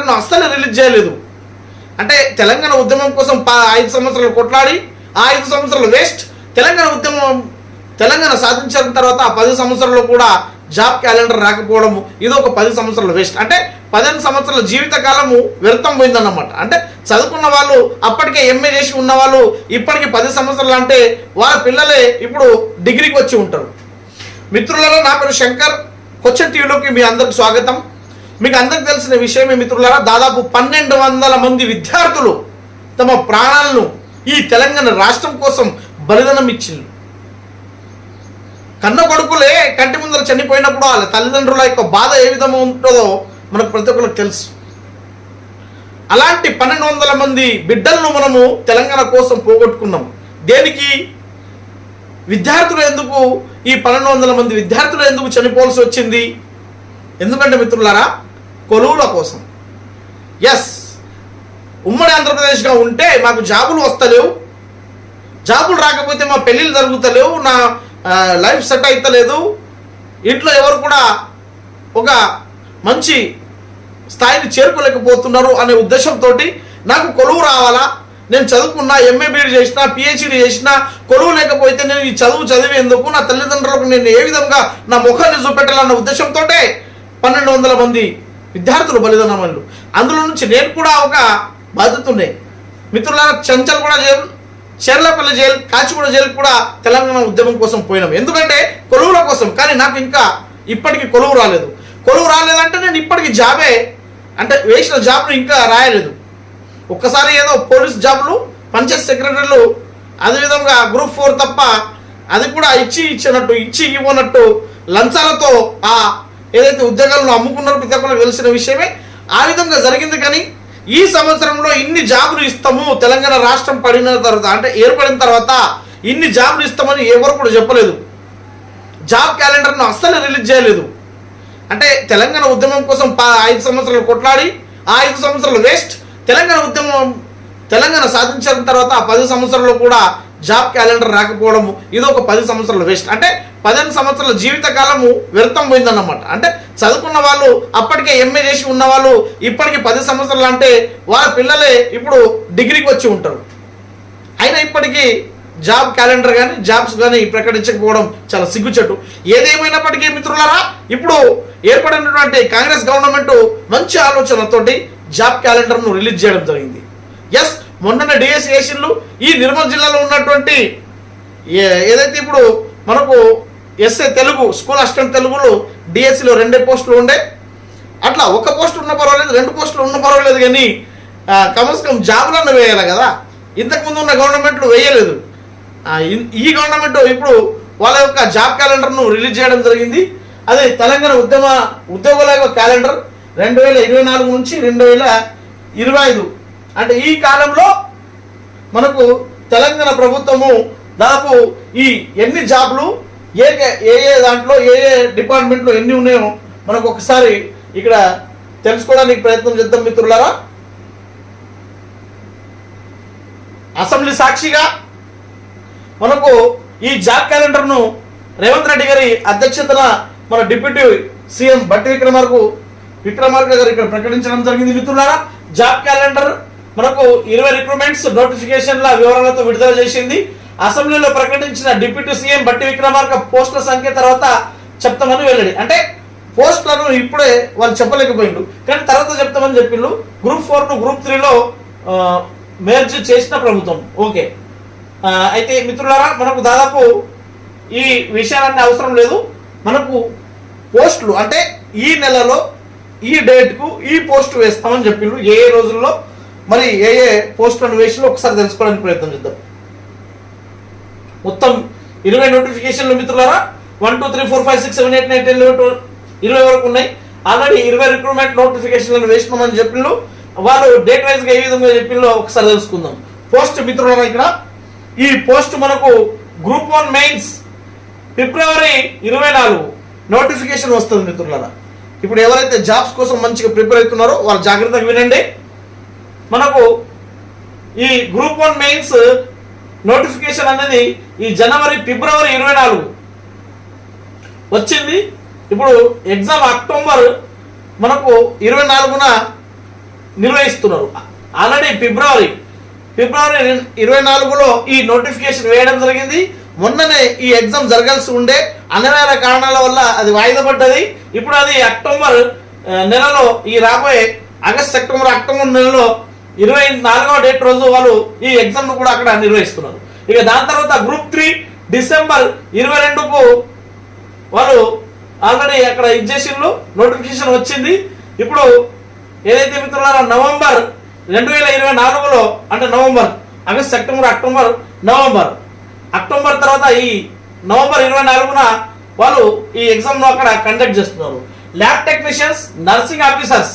క్యాలెండర్ను అస్సలు రిలీజ్ చేయలేదు. అంటే తెలంగాణ ఉద్యమం కోసం 5 సంవత్సరాలు కొట్లాడి ఆ 5 సంవత్సరాలు వేస్ట్. తెలంగాణ సాధించిన తర్వాత ఆ 10 సంవత్సరాల్లో కూడా జాబ్ క్యాలెండర్ రాకపోవడం ఇది ఒక 10 సంవత్సరాలు వేస్ట్. అంటే 15 సంవత్సరాల జీవితకాలము వ్యర్థం పోయిందన్నమాట. అంటే చదువుకున్న వాళ్ళు అప్పటికే ఎంఏ చేసి ఉన్న వాళ్ళు ఇప్పటికి 10 సంవత్సరాలు అంటే వాళ్ళ పిల్లలే ఇప్పుడు డిగ్రీకి వచ్చి ఉంటారు. మిత్రులలో నా పేరు శంకర్. క్వశ్చన్ టీవీలోకి మీ అందరికి స్వాగతం. మీకు అందరికి తెలిసిన విషయమే మిత్రులారా, దాదాపు 1200 మంది విద్యార్థులు తమ ప్రాణాలను ఈ తెలంగాణ రాష్ట్రం కోసం బలిదానం ఇచ్చింది. కన్న కొడుకులే కంటి ముందర చనిపోయినప్పుడు వాళ్ళ తల్లిదండ్రుల యొక్క బాధ ఏ విధంగా ఉంటుందో మనకు ప్రతి ఒక్కరికి తెలుసు. అలాంటి 1200 మంది బిడ్డలను మనము తెలంగాణ కోసం పోగొట్టుకున్నాం. దేనికి? విద్యార్థులు ఎందుకు ఈ 1200 మంది విద్యార్థులు ఎందుకు చనిపోవాల్సి వచ్చింది? ఎందుకంటే మిత్రులారా, కొలువుల కోసం. ఎస్, ఉమ్మడి ఆంధ్రప్రదేశ్గా ఉంటే మాకు జాబులు వస్తలేవు, జాబులు రాకపోతే మా పెళ్ళిళ్ళు జరుగుతలేవు, నా లైఫ్ సెట్ అవుతలేదు, ఇంట్లో ఎవరు కూడా ఒక మంచి స్థాయిని చేరుకోలేకపోతున్నారు అనే ఉద్దేశంతో నాకు కొలువు రావాలా, నేను చదువుకున్నా, ఎంఏ బీఈడి చేసినా, పిహెచ్డి చేసినా, కొలువు లేకపోతే నేను ఈ చదివేందుకు, నా తల్లిదండ్రులకు నేను ఏ విధంగా నా ముఖాన్ని చూపెట్టాలన్న ఉద్దేశంతో 1200 మంది విద్యార్థులు బలిదానమలు. అందులో నుంచి నేను కూడా ఒక బాధ్యత ఉన్నాయి మిత్రులారా. చంచల్ కూడా jail, Cherlapalli jail, Kacheguda jail కూడా తెలంగాణ ఉద్యమం కోసం పోయినాం. ఎందుకంటే కొలువుల కోసం. కానీ నాకు ఇంకా ఇప్పటికీ కొలువు రాలేదు. కొలువు రాలేదంటే నేను ఇప్పటికీ జాబే అంటే వేసిన జాబ్ను ఇంకా రాయలేదు. ఒక్కసారి ఏదో పోలీస్ జాబులు, పంచాయత్ సెక్రటరీలు, అదేవిధంగా గ్రూప్ 4 తప్ప అది కూడా ఇచ్చి ఇవ్వనట్టు లంచాలతో ఆ ఏదైతే ఉద్యోగాలను అమ్ముకున్నారో ప్రతి ఒక్కరికి తెలిసిన విషయమే. ఆ విధంగా జరిగింది. కానీ ఈ సంవత్సరంలో ఇన్ని జాబులు ఇస్తాము, తెలంగాణ రాష్ట్రం పడిన తర్వాత అంటే ఏర్పడిన తర్వాత ఇన్ని జాబులు ఇస్తామని ఎవరు కూడా చెప్పలేదు. జాబ్ క్యాలెండర్ను అస్సలు రిలీజ్ చేయలేదు. అంటే తెలంగాణ ఉద్యమం కోసం 5 సంవత్సరాలు కొట్లాడి ఆ 5 సంవత్సరాలు వేస్ట్. తెలంగాణ సాధించిన తర్వాత ఆ 10 సంవత్సరాల్లో కూడా జాబ్ క్యాలెండర్ రాకపోవడం ఇది ఒక 10 సంవత్సరాలు వేస్ట్. అంటే 15 సంవత్సరాల జీవితకాలము వ్యర్థం పోయిందన్నమాట. అంటే చదువుకున్న వాళ్ళు అప్పటికే ఎంఏ చేసి ఉన్న వాళ్ళు ఇప్పటికి 10 సంవత్సరాలు అంటే వాళ్ళ పిల్లలే ఇప్పుడు డిగ్రీకి వచ్చి ఉంటారు. అయినా ఇప్పటికీ జాబ్ క్యాలెండర్ కానీ జాబ్స్ కానీ ప్రకటించకపోవడం చాలా సిగ్గుచెట్టు. ఏదేమైనప్పటికీ మిత్రులారా, ఇప్పుడు ఏర్పడినటువంటి కాంగ్రెస్ గవర్నమెంట్ మంచి ఆలోచనతోటి జాబ్ క్యాలెండర్ను రిలీజ్ చేయడం జరిగింది. ఎస్, మొన్న డిఎస్సి వేసిళ్ళు. ఈ నిర్మల్ జిల్లాలో ఉన్నటువంటి ఏదైతే ఇప్పుడు మనకు ఎస్ఏ తెలుగు, స్కూల్ అసిస్టెంట్ తెలుగులో డిఎస్సిలో 2 పోస్టులు ఉండే. అట్లా ఒక పోస్ట్ ఉన్న పర్వాలేదు, 2 పోస్టులు ఉన్న పర్వాలేదు, కానీ కమస్ కమ్ జాబులను వేయాలి కదా. ఇంతకుముందు ఉన్న గవర్నమెంట్లు వేయలేదు. ఈ గవర్నమెంట్ ఇప్పుడు వాళ్ళ యొక్క జాబ్ క్యాలెండర్ను రిలీజ్ చేయడం జరిగింది. అదే తెలంగాణ ఉద్యోగుల యొక్క క్యాలెండర్ 2024 నుంచి 2025 అంటే ఈ కాలంలో మనకు తెలంగాణ ప్రభుత్వము దాదాపు ఈ ఎన్ని జాబ్లు ఏ దాంట్లో ఏ డిపార్ట్మెంట్లో ఎన్ని ఉన్నాయో మనకు ఒకసారి ఇక్కడ తెలుసుకోవడానికి ప్రయత్నం చేద్దాం మిత్రులారా. అసెంబ్లీ సాక్షిగా మనకు ఈ జాబ్ క్యాలెండర్ను రేవంత్ రెడ్డి గారి అధ్యక్షతన మన డిప్యూటీ సీఎం బట్టి విక్రమార్క గారు ఇక్కడ ప్రకటించడం జరిగింది మిత్రులారా. జాబ్ క్యాలెండర్ మనకు 20 రిక్రూట్మెంట్స్ నోటిఫికేషన్ల వివరాలతో విడుదల చేసింది. అసెంబ్లీలో ప్రకటించిన డిప్యూటీ సీఎం బట్టి విక్రమార్క పోస్టుల సంఖ్య తర్వాత చెప్తామని వెల్లడి. అంటే పోస్టులను ఇప్పుడే వాళ్ళు చెప్పలేకపోయిండు, కానీ తర్వాత చెప్తామని చెప్పిండు. గ్రూప్ 4ను గ్రూప్ 3లో మెర్జ్ చేసిన ప్రభుత్వం. ఓకే, అయితే మిత్రులారా, మనకు దాదాపు ఈ విషయాలన్నీ అవసరం లేదు. మనకు పోస్టులు అంటే ఈ నెలలో ఈ డేట్కు ఈ పోస్టు వేస్తామని చెప్పిండు. ఏ రోజుల్లో మరి ఏ పోస్టులను వేసినా ఒకసారి తెలుసుకోవడానికి ప్రయత్నం చేద్దాం. మొత్తం 20 నోటిఫికేషన్లు మిత్రులారా. 1 2 3 4 5 6 7 8 9 10 11 20 వరకు ఉన్నాయి. ఆల్రెడీ 20 రిక్రూట్మెంట్ నోటిఫికేషన్లను వేసినామని చెప్పిండు. వాళ్ళు డేట్ వైజ్గా ఏ విధంగా చెప్పిందో ఒకసారి తెలుసుకుందాం. పోస్ట్ మిత్రులారా, ఇక్కడ ఈ పోస్ట్ మనకు గ్రూప్ 1 మెయిన్స్ ఫిబ్రవరి 24 నోటిఫికేషన్ వస్తుంది మిత్రులారా. ఇప్పుడు ఎవరైతే జాబ్స్ కోసం మంచిగా ప్రిపేర్ అవుతున్నారో వాళ్ళు జాగ్రత్తగా వినండి. మనకు ఈ గ్రూప్ 1 మెయిన్స్ నోటిఫికేషన్ అనేది ఈ ఫిబ్రవరి 24 వచ్చింది. ఇప్పుడు ఎగ్జామ్ అక్టోబర్ మనకు 24న నిర్వహిస్తున్నారు. ఆల్రెడీ ఫిబ్రవరి 24లో ఈ నోటిఫికేషన్ వేయడం జరిగింది. మొన్ననే ఈ ఎగ్జామ్ జరగాల్సి ఉండే అనివార్య కారణాల వల్ల అది వాయిదా పడ్డది. ఇప్పుడు అది అక్టోబర్ నెలలో, ఈ రాబోయే ఆగస్ట్ సెప్టెంబర్ అక్టోబర్ నెలలో 24వ డేట్ రోజు వాళ్ళు ఈ ఎగ్జామ్ ను కూడా అక్కడ నిర్వహిస్తున్నారు. ఇక దాని తర్వాత గ్రూప్ 3 డిసెంబర్ 22కు వాళ్ళు ఆల్రెడీ అక్కడ ఇచ్చేసిళ్ళు, నోటిఫికేషన్ వచ్చింది. ఇప్పుడు ఏదైతే మిత్రులారా నవంబర్ 2024లో, అంటే November, August September October October తర్వాత ఈ నవంబర్ 24న వాళ్ళు ఈ ఎగ్జామ్ ను అక్కడ కండక్ట్ చేస్తున్నారు. Lab technicians, nursing officers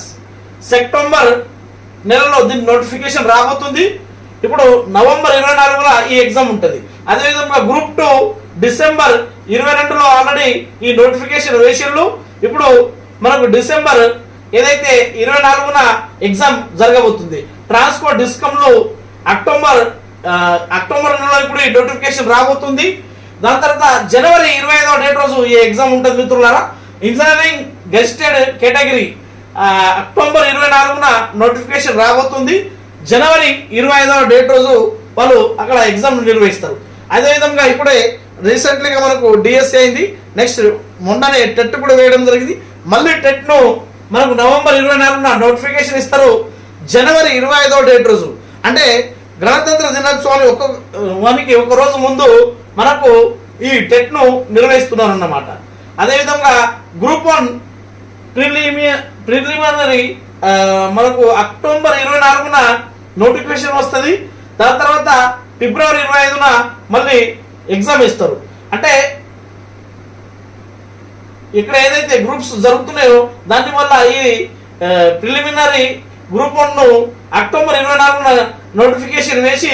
September నెలలో దీని నోటిఫికేషన్ రాబోతుంది. ఇప్పుడు నవంబర్ 24న ఈ ఎగ్జామ్ ఉంటుంది. అదేవిధంగా గ్రూప్ 2 డిసెంబర్ 22లో ఆల్రెడీ ఈ నోటిఫికేషన్ వేసిళ్ళు. ఇప్పుడు మనకు డిసెంబర్ ఏదైతే 24న ఎగ్జామ్ జరగబోతుంది. ట్రాన్స్పోర్ట్ డిస్కమ్లు అక్టోబర్ నెలలో ఇప్పుడు ఈ నోటిఫికేషన్ రాబోతుంది. దాని తర్వాత జనవరి 25వ డేట్ రోజు ఈ ఎగ్జామ్ ఉంటుంది మిత్రులారా. ఇంజనీరింగ్ గెస్టెడ్ కేటగిరీ అక్టోబర్ 24న నోటిఫికేషన్ రాబోతుంది. జనవరి 25వ డేట్ రోజు వాళ్ళు అక్కడ ఎగ్జామ్ నిర్వహిస్తారు. అదేవిధంగా ఇప్పుడే రీసెంట్లీగా మనకు డిఎస్సి అయింది. నెక్స్ట్ మొన్ననే టెట్ కూడా వేయడం జరిగింది. మళ్ళీ టెట్ను మనకు నవంబర్ 24న నోటిఫికేషన్ ఇస్తారు. జనవరి 25వ డేట్ రోజు, అంటే గణతంత్ర దినోత్సవానికి ఒక రోజు ముందు మనకు ఈ టెట్ను నిర్వహిస్తున్నారు అన్నమాట. అదేవిధంగా గ్రూప్ 1 ప్రిలిమినరీ మనకు అక్టోబర్ 24న నోటిఫికేషన్ వస్తుంది. దాని తర్వాత ఫిబ్రవరి 25న మళ్ళీ ఎగ్జామ్ ఇస్తారు. అంటే ఇక్కడ ఏదైతే గ్రూప్స్ జరుగుతున్నాయో దాని వల్ల ఈ ప్రిలిమినరీ గ్రూప్ 1ను అక్టోబర్ 24న నోటిఫికేషన్ వేసి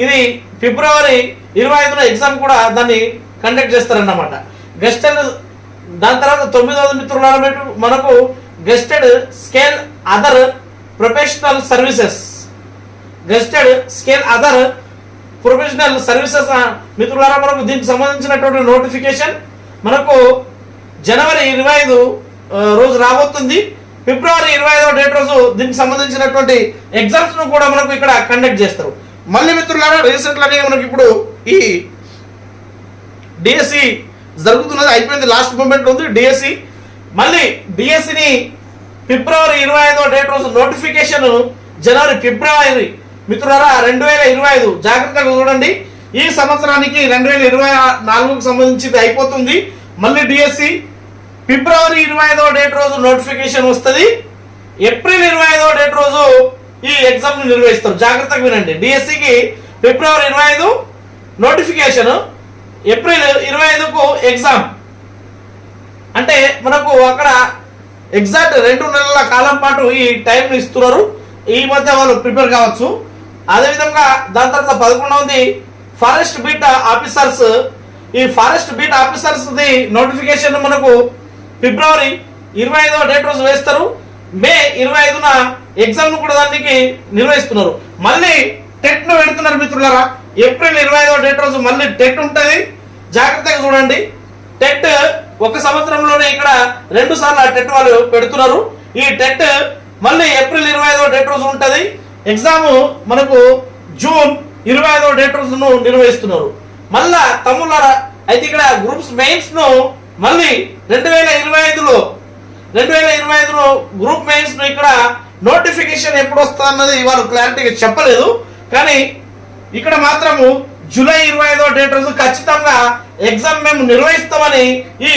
ఇది ఫిబ్రవరి 25న ఎగ్జామ్ కూడా దాన్ని కండక్ట్ చేస్తారన్నమాట. గెస్టెడ్, దాని తర్వాత 9వ మిత్రుల మనకు gazetted scale other professional services, gazetted scale other professional services మిత్రులారా, మనకు దీనికి సంబంధించినటువంటి నోటిఫికేషన్ మనకు జనవరి 25 రోజు రాబోతుంది. ఫిబ్రవరి 25వ డేట్ రోజు దీనికి సంబంధించినటువంటి ఎగ్జామ్స్ ను కూడా మనకు ఇక్కడ కండక్ట్ చేస్తారు. మళ్ళీ మిత్రులారా రీసెంట్ లానే మనకి ఇప్పుడు ఈ డిఎస్సి జరుగుతున్నది, అయిపోయింది, లాస్ట్ మూమెంట్ ఉంది డిఎస్సి. మళ్ళీ డిఎస్సిని ఫిబ్రవరి 25వ డేట్ రోజు నోటిఫికేషన్ ఫిబ్రవరి మిత్రులారా 2025 జాగ్రత్తగా చూడండి. ఈ సంవత్సరానికి 2024కు సంబంధించి అయిపోతుంది. మళ్ళీ డిఎస్సి ఫిబ్రవరి 25వ డేట్ రోజు నోటిఫికేషన్ వస్తుంది. ఏప్రిల్ 25వ డేట్ రోజు ఈ ఎగ్జామ్ ను నిర్వహిస్తారు. జాగ్రత్తగా వినండి. డిఎస్సికి ఫిబ్రవరి 25 నోటిఫికేషన్, ఏప్రిల్ 25కు ఎగ్జామ్. అంటే మనకు అక్కడ ఎగ్జాక్ట్ 2 నెలల కాలం పాటు ఈ టైం ఇస్తున్నారు. ఈ మధ్య వాళ్ళు ప్రిపేర్ కావచ్చు. అదేవిధంగా దాని తర్వాత 11వది ఫారెస్ట్ బీట్ ఆఫీసర్స్. ఈ forest beat officers the notification మనకు ఫిబ్రవరి 25వ డేట్ రోజు వేస్తారు. మే 25న ఎగ్జామ్ ను కూడా దానికి నిర్వహిస్తున్నారు. మళ్ళీ టెట్ ను పెడుతున్నారు మిత్రులారా. ఏప్రిల్ 25వ డేట్ రోజు మళ్ళీ టెట్ ఉంటుంది. జాగ్రత్తగా చూడండి. టెట్ ఒక సంవత్సరంలోనే ఇక్కడ 2 సార్లు ఆ టెట్ వాళ్ళు పెడుతున్నారు. ఈ టెట్ మళ్ళీ ఏప్రిల్ 25వ డేట్ రోజు ఉంటుంది. ఎగ్జామ్ మనకు జూన్ 25వ డేట్ రోజును నిర్వహిస్తున్నారు. మళ్ళా తమ్ముళ్ళారా అయితే ఇక్కడ గ్రూప్స్ మెయిన్స్ ను మళ్ళీ 2025లో గ్రూప్ మెయిన్స్ ను ఇక్కడ నోటిఫికేషన్ ఎప్పుడు వస్తా అన్నది వాళ్ళు క్లారిటీగా చెప్పలేదు. కానీ ఇక్కడ మాత్రము జూలై 25వ డేట్ రోజు ఖచ్చితంగా ఎగ్జామ్ మేము నిర్వహిస్తామని ఈ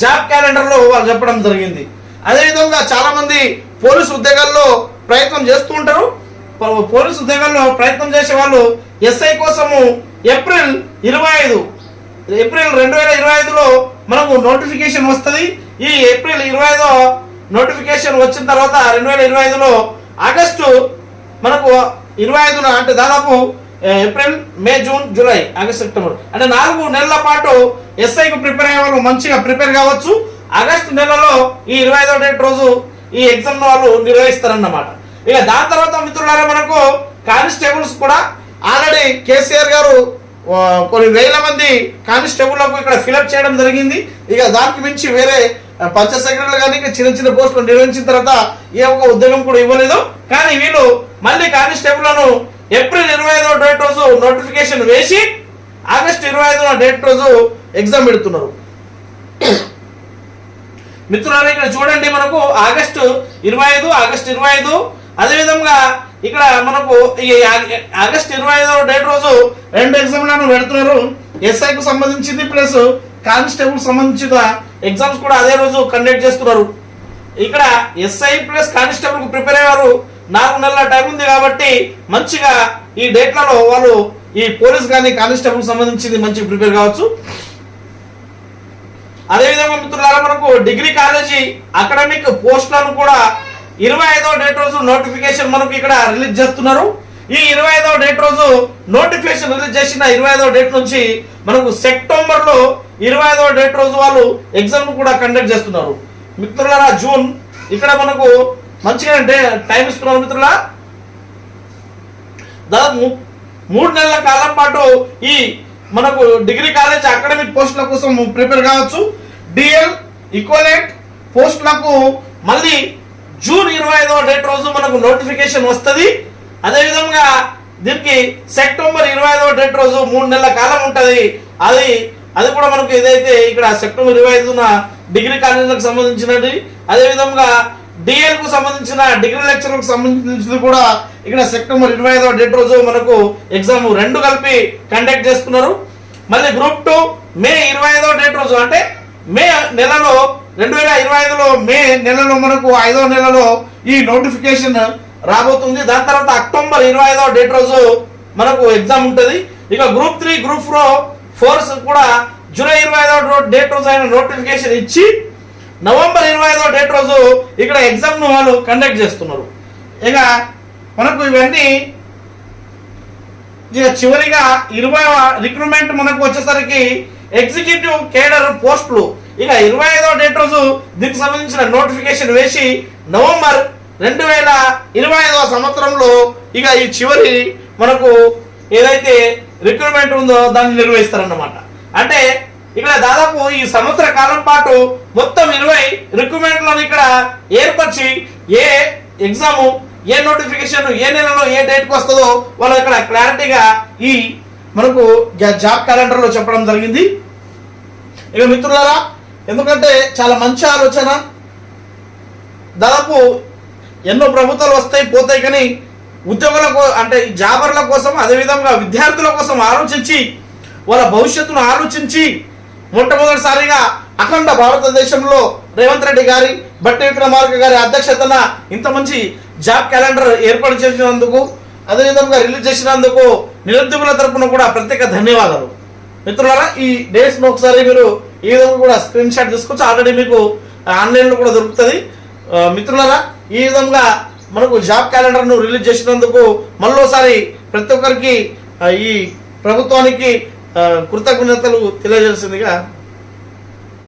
జాబ్ క్యాలెండర్ లో వాళ్ళు చెప్పడం జరిగింది. అదేవిధంగా చాలా మంది పోలీసు ఉద్యోగాల్లో ప్రయత్నం చేస్తూ ఉంటారు. పోలీసు ఉద్యోగాల్లో ప్రయత్నం చేసే వాళ్ళు ఎస్ఐ కోసము ఏప్రిల్ 2025లో మనకు నోటిఫికేషన్ వస్తుంది. ఈ ఏప్రిల్ 25 నోటిఫికేషన్ వచ్చిన తర్వాత 2025లో ఆగస్టు మనకు 25న, అంటే దాదాపు ఏప్రిల్, మే, జూన్, జూలై, ఆగస్ట్, సెప్టెంబర్, అంటే 4 నెలల పాటు ఎస్ఐకు ప్రిపేర్ అయ్యే వాళ్ళు మంచిగా ప్రిపేర్ కావచ్చు. ఆగస్టు నెలలో ఈ 25వ డేట్ రోజు ఈ ఎగ్జామ్ వాళ్ళు నిర్వహిస్తారన్నమాట. ఇక దాని తర్వాత మిత్రులారా మనకు కానిస్టేబుల్స్ కూడా ఆల్రెడీ కేసీఆర్ గారు కొన్ని వేల మంది కానిస్టేబుల్లకు ఇక్కడ ఫిలప్ చేయడం జరిగింది. ఇక దానికి మించి వేరే పంచాయత్ సెక్రటరీలు కానీ చిన్న చిన్న పోస్టులు నిర్వహించిన తర్వాత ఏ ఒక్క ఉద్యోగం కూడా ఇవ్వలేదు. కానీ వీళ్ళు మళ్ళీ కానిస్టేబుల్లను ఏప్రిల్ 25వ డేట్ రోజు నోటిఫికేషన్ వేసి ఆగస్టు 25వ డేట్ రోజు ఎగ్జామ్ పెడుతున్నారు. మిత్రులారా ఇక్కడ చూడండి, మనకు ఆగస్టు 25 అదేవిధంగా ఇక్కడ మనకు ఈ ఆగస్టు 25వ డేట్ రోజు 2 ఎగ్జామ్లను పెడుతున్నారు. ఎస్ఐకు సంబంధించింది ప్లస్ కానిస్టేబుల్ సంబంధించిన ఎగ్జామ్స్ కూడా అదే రోజు కండక్ట్ చేస్తున్నారు. ఇక్కడ ఎస్ఐ ప్లస్ కానిస్టేబుల్ కు ప్రిపేర్ అయ్యారు. 4 నెలల టైం ఉంది కాబట్టి మంచిగా ఈ డేట్లలో వాళ్ళు ఈ పోలీస్ కానీ కానిస్టేబుల్ సంబంధించింది మంచిగా ప్రిపేర్ కావచ్చు. అదేవిధంగా మిత్రులారా మనకు డిగ్రీ కాలేజీ అకాడమిక్ పోస్టులను కూడా 25వ డేట్ రోజు నోటిఫికేషన్ మనకు ఇక్కడ రిలీజ్ చేస్తున్నారు. ఈ 25వ డేట్ రోజు నోటిఫికేషన్ రిలీజ్ చేసిన 25వ డేట్ నుంచి మనకు సెప్టెంబర్లో 25వ డేట్ రోజు వాళ్ళు ఎగ్జామ్ కూడా కండక్ట్ చేస్తున్నారు. మిత్రులారా జూన్ ఇక్కడ మనకు మంచిగా టైం ఇస్తున్నారు. మిత్రులా దాదాపు 3 నెలల కాలం పాటు ఈ మనకు డిగ్రీ కాలేజ్ అకాడమిక్ పోస్టుల కోసం ప్రిపేర్ కావచ్చు. డిఎల్ ఈక్వలెంట్ పోస్టులకు మళ్ళీ జూన్ 25వ డేట్ రోజు మనకు నోటిఫికేషన్ వస్తుంది. అదేవిధంగా దీనికి సెప్టెంబర్ 25వ డేట్ రోజు 3 నెలల కాలం ఉంటుంది. అది కూడా మనకు ఏదైతే ఇక్కడ సెప్టెంబర్ 25న డిగ్రీ కాలేజీలకు సంబంధించినది, అదేవిధంగా డిఎల్ కు సంబంధించిన డిగ్రీ లెక్చర్లకు సంబంధించింది కూడా ఇక్కడ సెప్టెంబర్ 25వ డేట్ రోజు మనకు ఎగ్జామ్ 2 కలిపి కండక్ట్ చేస్తున్నారు. మళ్ళీ గ్రూప్ 2 మే 25వ డేట్ రోజు అంటే మే నెలలో 2025లో మే నెలలో మనకు 5వ నెలలో ఈ నోటిఫికేషన్ రాబోతుంది. దాని తర్వాత అక్టోబర్ 25వ డేట్ రోజు మనకు ఎగ్జామ్ ఉంటుంది. ఇక గ్రూప్ 3 గ్రూప్ 4 కూడా జూలై 25వ డేట్ రోజు అయిన నోటిఫికేషన్ ఇచ్చి నవంబర్ 25వ డేట్ రోజు ఇక్కడ ఎగ్జామ్ ను వాళ్ళు కండక్ట్ చేస్తున్నారు. ఇక మనకు ఇవన్నీ చివరిగా 20వ రిక్రూట్మెంట్ మనకు వచ్చేసరికి ఎగ్జిక్యూటివ్ కేడర్ పోస్టులు ఇక 25వ డేట్ రోజు దీనికి సంబంధించిన నోటిఫికేషన్ వేసి నవంబర్ 2025వ సంవత్సరంలో ఇక ఈ చివరి మనకు ఏదైతే రిక్రూట్మెంట్ ఉందో దాన్ని నిర్వహిస్తారన్నమాట. అంటే ఇక్కడ దాదాపు ఈ సంవత్సర కాలం పాటు మొత్తం 20 రిక్రూట్మెంట్లను ఇక్కడ ఏర్పరిచి ఏ ఎగ్జాము ఏ నోటిఫికేషన్ ఏ నెలలో ఏ డేట్కి వస్తుందో వాళ్ళు ఇక్కడ క్లారిటీగా ఈ మనకు జాబ్ క్యాలెండర్లో చెప్పడం జరిగింది. ఇక మిత్రులారా ఎందుకంటే చాలా మంచి ఆలోచన. దాదాపు ఎన్నో ప్రభుత్వాలు వస్తాయి పోతాయి, కానీ ఉద్యోగుల అంటే జాబర్ల కోసం అదేవిధంగా విద్యార్థుల కోసం ఆలోచించి వాళ్ళ భవిష్యత్తును ఆలోచించి మొట్టమొదటిసారిగా అఖండ భారతదేశంలో రేవంత్ రెడ్డి గారి బట్టి విక్రమార్క గారి అధ్యక్షతన ఇంత మంచి జాబ్ క్యాలెండర్ ఏర్పాటు చేసినందుకు అదేవిధంగా రిలీజ్ చేసినందుకు నిరుద్యోగుల తరపున కూడా ప్రత్యేక ధన్యవాదాలు. మిత్రులారా ఈ డేట్స్ ను ఒకసారి మీరు ఈ విధంగా కూడా స్క్రీన్ షాట్ తీసుకోవచ్చు. ఆల్రెడీ మీకు ఆన్లైన్లో కూడా దొరుకుతుంది. మిత్రులారా ఈ విధంగా మనకు జాబ్ క్యాలెండర్ ను రిలీజ్ చేసినందుకు మళ్ళోసారి ప్రతి ఒక్కరికి ఈ ప్రభుత్వానికి కృతజ్ఞతలు తెలియజేసిందిగా